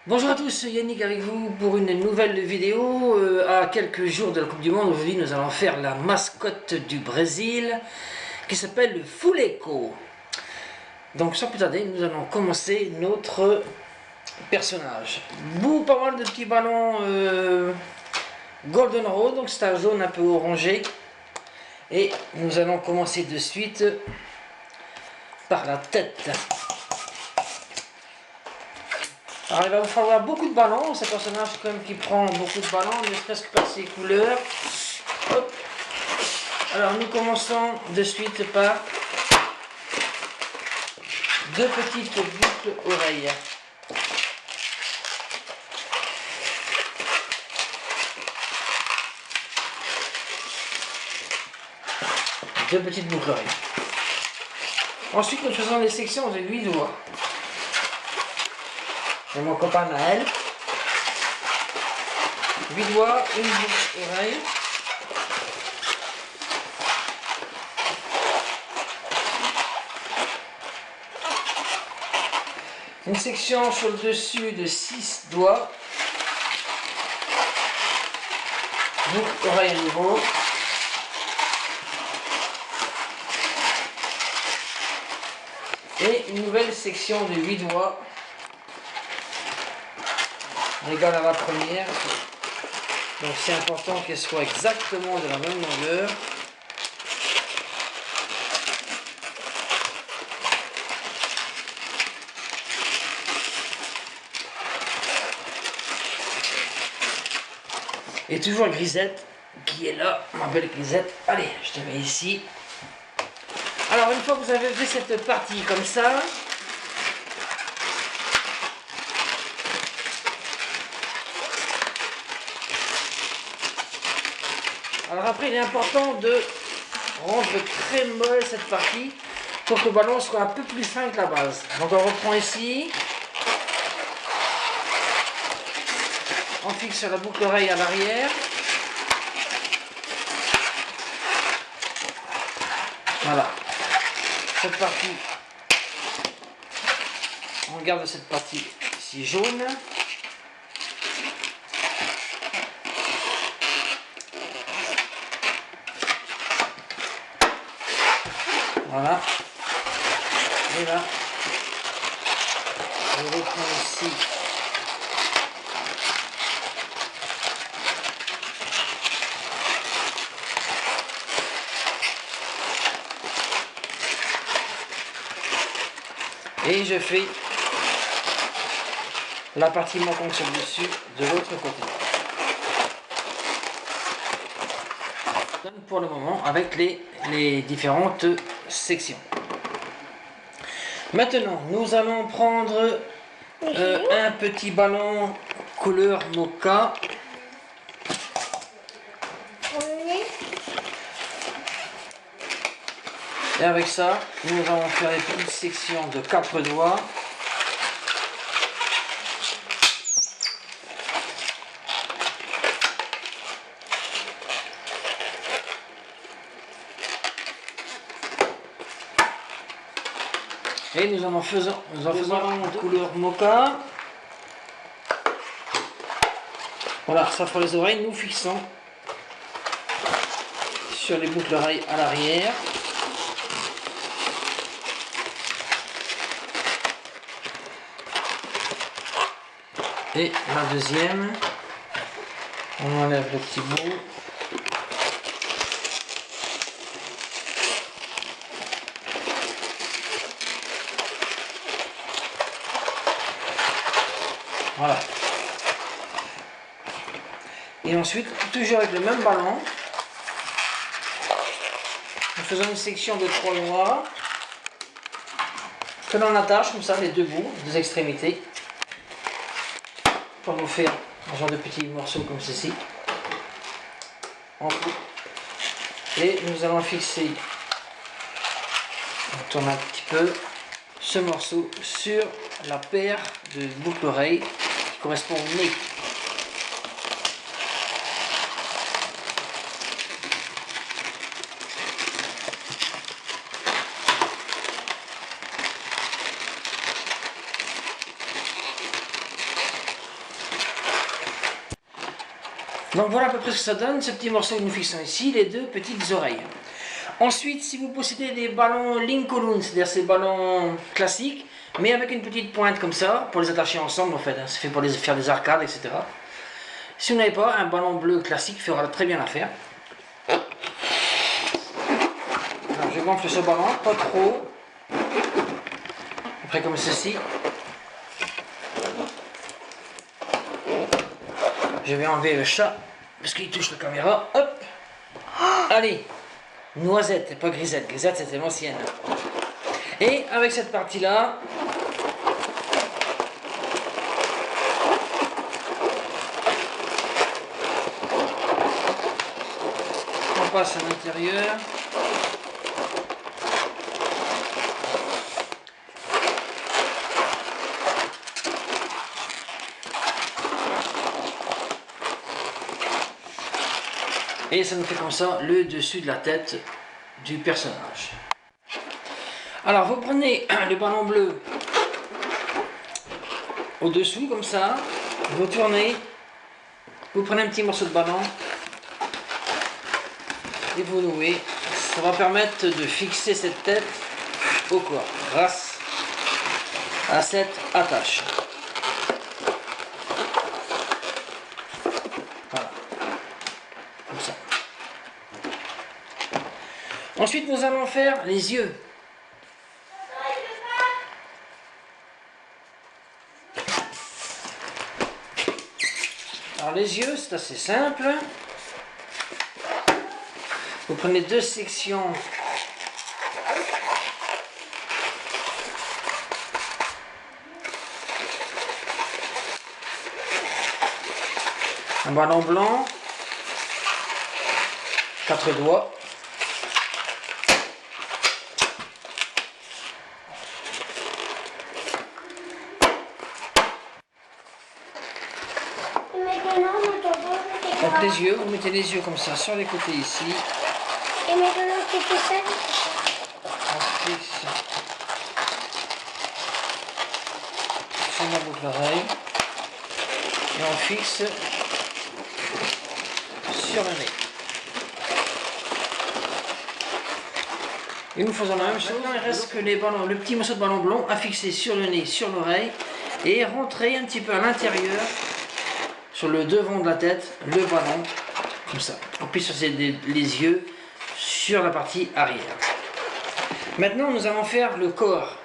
Bonjour à tous, Yannick avec vous pour une nouvelle vidéo. À quelques jours de la Coupe du Monde, aujourd'hui nous allons faire la mascotte du Brésil qui s'appelle le Fuleco. Donc sans plus tarder, nous allons commencer notre personnage. Pas mal de petits ballons Golden Road, donc c'est un jaune un peu orangé. Et nous allons commencer de suite par la tête. Alors il va vous falloir beaucoup de ballons, c'est un personnage quand même qui prend beaucoup de ballons, ne serait-ce que par ses couleurs. Hop. Alors nous commençons de suite par deux petites boucles oreilles. Deux petites boucles oreilles. Ensuite nous faisons les sections de 8 doigts. Et mon copain Naël. 8 doigts, une boucle oreille. Une section sur le dessus de 6 doigts. Boucle oreille à nouveau. Et une nouvelle section de 8 doigts. Égale à la première. Donc c'est important qu'elle soit exactement de la même longueur. Et toujours Grisette qui est là, ma belle Grisette. Allez, je te mets ici. Alors une fois que vous avez fait cette partie comme ça, alors après il est important de rendre très molle cette partie pour que le ballon soit un peu plus fin que la base. Donc on reprend ici. On fixe la boucle oreille à l'arrière. Voilà. Cette partie, on garde cette partie ici jaune. Voilà. Et là, je reprends ici. Et je fais la partie manquante sur le dessus de l'autre côté. Pour le moment avec les différentes sections. Maintenant, nous allons prendre un petit ballon couleur mocha. Et avec ça, nous allons faire des petites sections de 4 doigts. Et nous en faisons en couleur mocha. Voilà, ça fera les oreilles. Nous fixons sur les boucles d'oreilles à l'arrière. Et la deuxième, on enlève le petit bout. Voilà. Et ensuite, toujours avec le même ballon, nous faisons une section de 3 doigts que l'on attache comme ça, les deux bouts, les extrémités, pour nous faire un genre de petits morceaux comme ceci. En tout. Et nous allons fixer, on tourne un petit peu, ce morceau sur la paire de boucles oreilles qui correspond au nez. Donc voilà à peu près ce que ça donne, ce petit morceau que nous fixons ici, les deux petites oreilles. Ensuite, si vous possédez des ballons Lincoln, c'est-à-dire ces ballons classiques, mais avec une petite pointe comme ça, pour les attacher ensemble en fait, hein, c'est fait pour faire des arcades, etc. Si vous n'avez pas, un ballon bleu classique fera très bien l'affaire. Alors je gonfle ce ballon, pas trop, après comme ceci. Je vais enlever le chat, parce qu'il touche la caméra, hop. Allez, noisette, pas grisette, grisette c'était l'ancienne. Et avec cette partie-là, on passe à l'intérieur. Et ça nous fait comme ça le dessus de la tête du personnage. Alors vous prenez le ballon bleu au-dessous comme ça, vous tournez, vous prenez un petit morceau de ballon et vous nouez. Ça va permettre de fixer cette tête au corps grâce à cette attache. Voilà, comme ça. Ensuite nous allons faire les yeux. Alors les yeux, c'est assez simple. Vous prenez deux sections un ballon blanc, 4 doigts. Donc les yeux, vous mettez les yeux comme ça sur les côtés ici. Et maintenant tu fais ça. On fixe sur la boucle d'oreille et on fixe sur le nez. Et nous faisons la même chose. Il reste que les ballons, le petit morceau de ballon blanc à fixer sur le nez, sur l'oreille et rentrer un petit peu à l'intérieur. Sur le devant de la tête, le ballon, comme ça. On appuie sur les yeux, sur la partie arrière. Maintenant, nous allons faire le corps.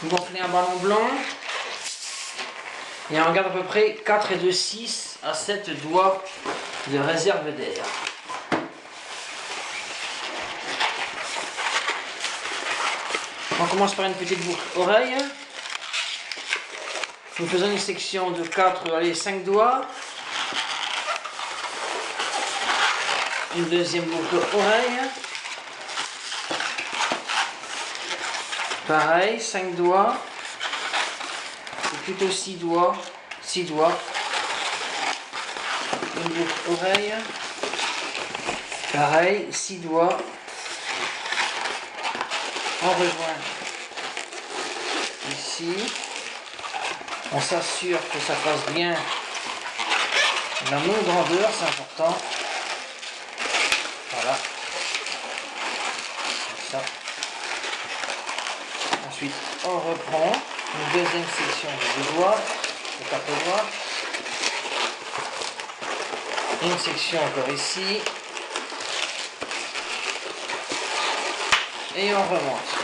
Vous gonflez un ballon blanc. Et on regarde à peu près 4 et 2, 6 à 7 doigts de réserve d'air. On commence par une petite boucle oreille. Nous faisons une section de 4, allez, 5 doigts. Une deuxième boucle oreille. Pareil, 5 doigts. C'est plutôt 6 doigts. 6 doigts. Une boucle oreille. Pareil, 6 doigts. On rejoint ici. On s'assure que ça fasse bien la même grandeur, c'est important. Voilà. Comme ça. Ensuite, on reprend une deuxième section de 2 doigts, de 4 doigts. Une section encore ici. Et on remonte.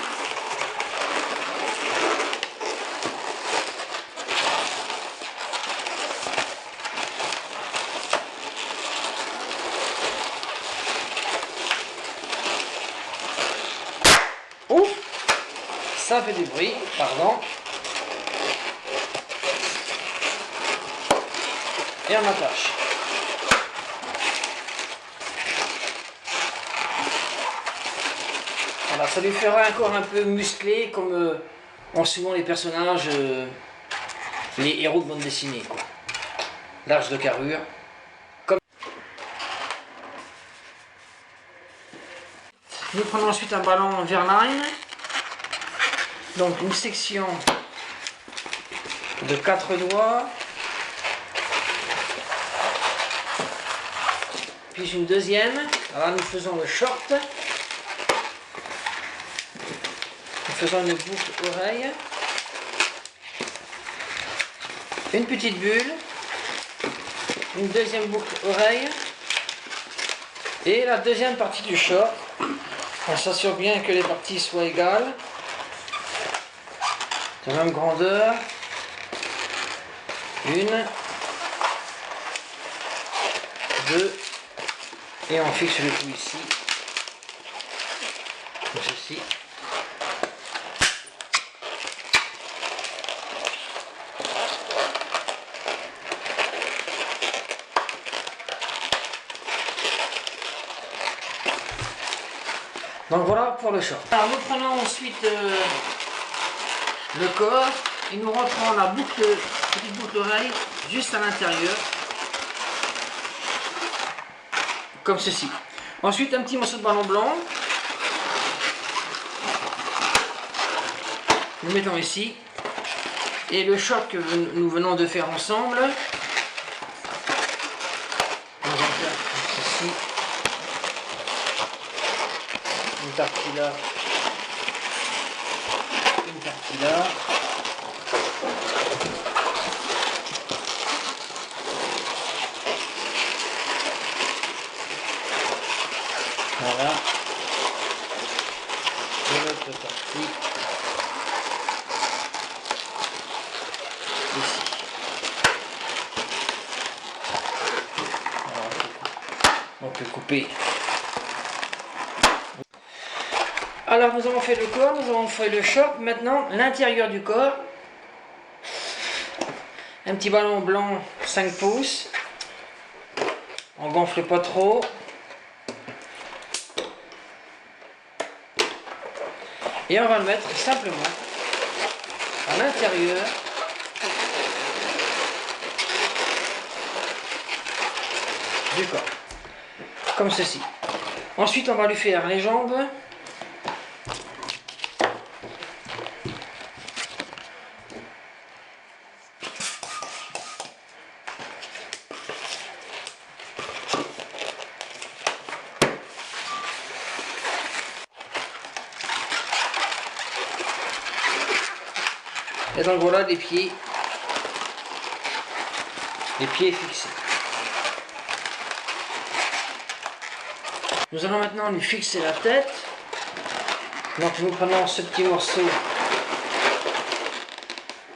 Ouf, ça fait du bruit, pardon. Et on attache. Voilà, ça lui fera un corps un peu musclé comme ont souvent les personnages, les héros de bande dessinée, quoi. Large de carrure. Comme... Nous prenons ensuite un ballon Verline. Donc une section de 4 doigts. Puis une deuxième. Alors nous faisons le short. Nous faisons une boucle oreille. Une petite bulle. Une deuxième boucle oreille. Et la deuxième partie du short. On s'assure bien que les parties soient égales. De même grandeur. Une. Deux. Et on fixe le tout ici. Comme ceci. Donc voilà pour le short. Alors nous prenons ensuite le corps et nous rentrons la petite boucle oreille juste à l'intérieur. Comme ceci. Ensuite un petit morceau de ballon blanc. Nous mettons ici. Et le short que nous venons de faire ensemble. On va faire ceci. Une partie là, une partie là. Voilà. Et l'autre partie ici. Alors, on peut couper. Alors nous avons fait le corps, nous avons fait le short, maintenant l'intérieur du corps. Un petit ballon blanc 5 pouces. On gonfle pas trop. Et on va le mettre simplement à l'intérieur du corps. Comme ceci. Ensuite on va lui faire les jambes. Et donc voilà les pieds fixés. Nous allons maintenant lui fixer la tête. Donc nous prenons ce petit morceau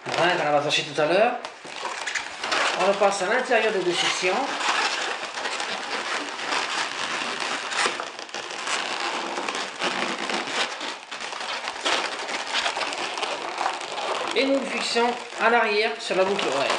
qu'on a attaché tout à l'heure. On le passe à l'intérieur des deux sections. Et nous le fixons à l'arrière sur la boucle oreille.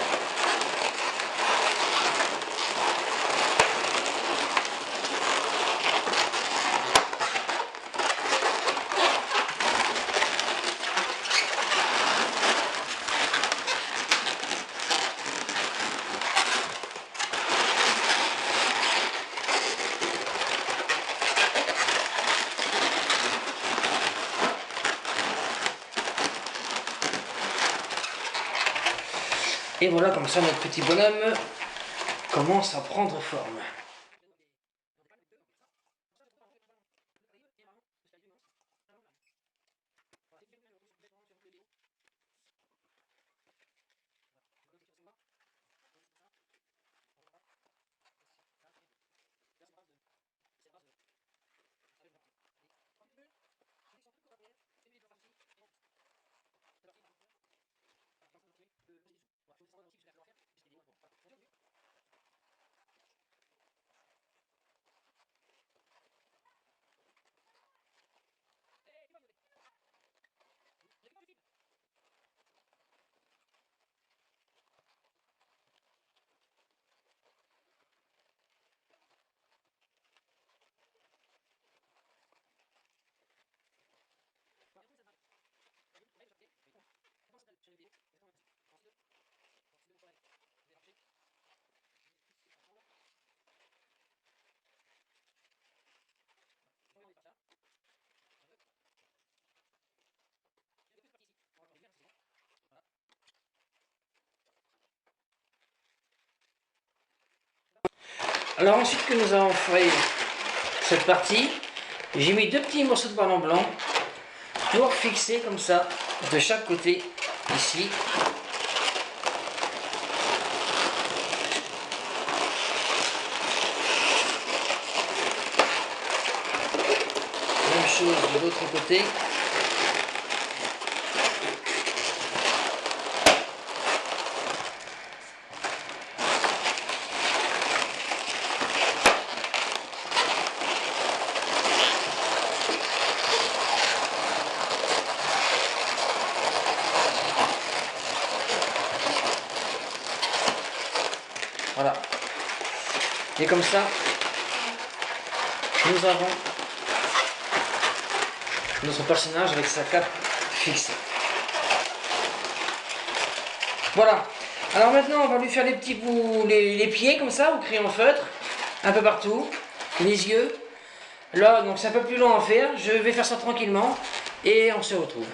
Et voilà, comme ça notre petit bonhomme commence à prendre forme. Alors ensuite que nous avons fait cette partie, j'ai mis 2 petits morceaux de ballon blanc pour fixer comme ça de chaque côté ici. Même chose de l'autre côté. Voilà. Et comme ça, nous avons notre personnage avec sa cape fixée. Voilà. Alors maintenant, on va lui faire les petits bouts, les pieds comme ça, au crayon feutre, un peu partout, les yeux. Là, donc c'est un peu plus long à faire. Je vais faire ça tranquillement et on se retrouve.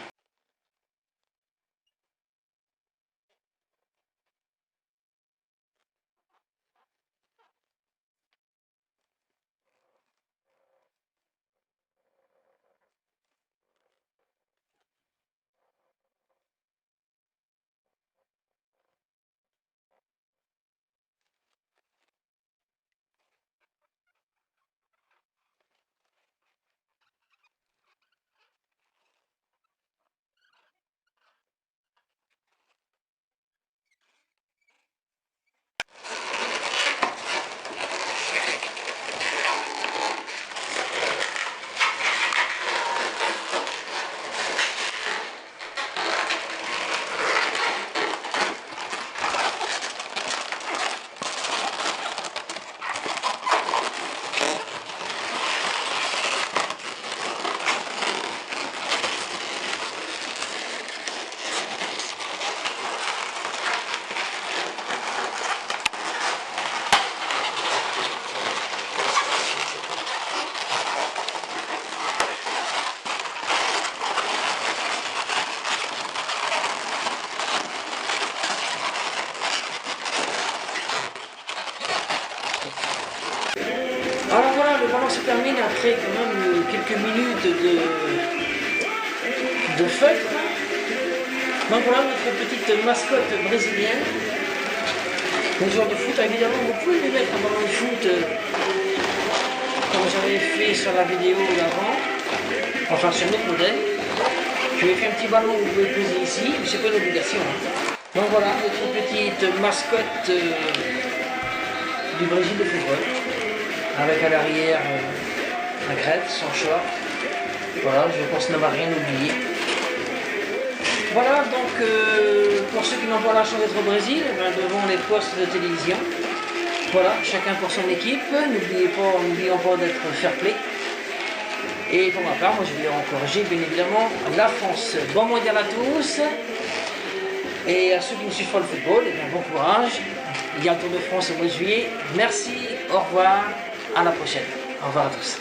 Alors voilà, le ballon se termine après quand même quelques minutes de feutre. Donc voilà notre petite mascotte brésilienne. Les joueurs de foot, évidemment, vous pouvez lui mettre un ballon de foot comme j'avais fait sur la vidéo d'avant, enfin sur notre modèle. Je vais faire un petit ballon que vous pouvez poser ici, mais c'est pas une obligation. Donc voilà notre petite mascotte du Brésil de football. Avec à l'arrière la crête, son short. Voilà, je pense n'avoir rien oublié. Voilà, donc pour ceux qui n'ont pas la chance d'être au Brésil, devant les postes de télévision. Voilà, chacun pour son équipe. N'oublions pas d'être fair play. Et pour ma part, moi je vais encourager bien évidemment la France. Bon mondial à tous. Et à ceux qui ne suivent pas le football, eh bien, bon courage. Il y a le Tour de France au mois de juillet. Merci, au revoir. À la prochaine. Au revoir à tous.